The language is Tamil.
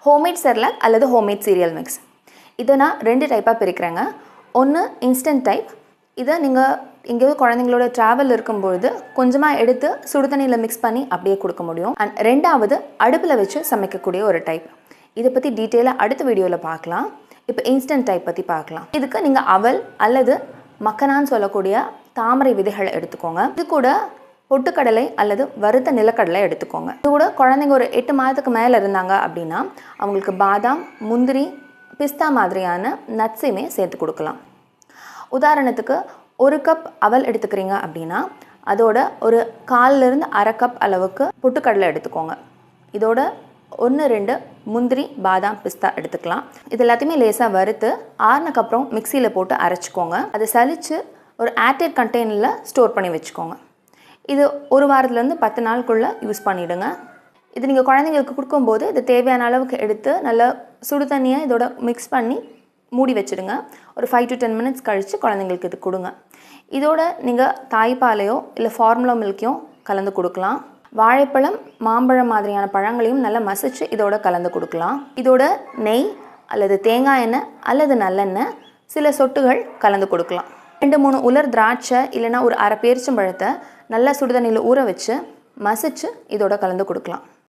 ஹோம்மேட் செர்லாக் அல்லது ஹோம்மேட் சீரியல் மிக்ஸ். இதை நான் 2 டைப்பாக பிரிக்கிறேங்க. ஒன்று இன்ஸ்டன்ட் டைப். இதை நீங்கள் எங்கேயாவது குழந்தைங்களோட ட்ராவல் இருக்கும்பொழுது கொஞ்சமாக எடுத்து சுடு தண்ணியில் மிக்ஸ் பண்ணி அப்படியே கொடுக்க முடியும். அண்ட் 2வது அடுப்பில் வச்சு சமைக்கக்கூடிய ஒரு டைப். இதை பற்றி டீட்டெயிலாக அடுத்த வீடியோவில் பார்க்கலாம். இப்போ இன்ஸ்டன்ட் டைப் பற்றி பார்க்கலாம். இதுக்கு நீங்கள் அவல் அல்லது மக்கனான்னு சொல்லக்கூடிய தாமரை விதைகளை எடுத்துக்கோங்க. இது கூட பொட்டுக்கடலை அல்லது வறுத்த நிலக்கடலை எடுத்துக்கோங்க. இது கூட குழந்தைங்க ஒரு 8 மாதத்துக்கு மேலே இருந்தாங்க அப்படின்னா அவங்களுக்கு பாதாம், முந்திரி, பிஸ்தா மாதிரியான நட்ஸையுமே சேர்த்து கொடுக்கலாம். உதாரணத்துக்கு 1 கப் அவல் எடுத்துக்கிறீங்க அப்படின்னா அதோட ஒரு 1/4 1/2 கப் அளவுக்கு பொட்டுக்கடலை எடுத்துக்கோங்க. இதோட 1-2 முந்திரி, பாதாம், பிஸ்தா எடுத்துக்கலாம். இது எல்லாத்தையுமே லேசாக வறுத்து ஆறுனக்கப்புறம் மிக்சியில் போட்டு அரைச்சிக்கோங்க. அதை சலித்து ஒரு ஏர்டைட் கண்டெய்னரில் ஸ்டோர் பண்ணி வச்சுக்கோங்க. இது 1 வாரத்துலேருந்து 10 நாளுக்குள்ளே யூஸ் பண்ணிவிடுங்க. இது நீங்கள் குழந்தைங்களுக்கு கொடுக்கும்போது இது தேவையான அளவுக்கு எடுத்து நல்லா சுடு தண்ணியை இதோட மிக்ஸ் பண்ணி மூடி வச்சுடுங்க. ஒரு 5 to 10 மினிட்ஸ் கழித்து குழந்தைங்களுக்கு இது கொடுங்க. இதோட நீங்கள் தாய்ப்பாலையோ இல்லை ஃபார்முலா மில்க்கையோ கலந்து கொடுக்கலாம். வாழைப்பழம், மாம்பழம் மாதிரியான பழங்களையும் நல்லா மசிச்சு இதோட கலந்து கொடுக்கலாம். இதோட நெய் அல்லது தேங்காய் எண்ணெய் அல்லது நல்லெண்ணெய் சில சொட்டுகள் கலந்து கொடுக்கலாம். 2-3 உலர் திராட்சை இல்லைன்னா ஒரு 1/2 பேரிச்சம்பழத்தை நல்லா சுடுதண்ணியில் ஊற வச்சு மசிச்சு இதோட கலந்து கொடுக்கலாம்.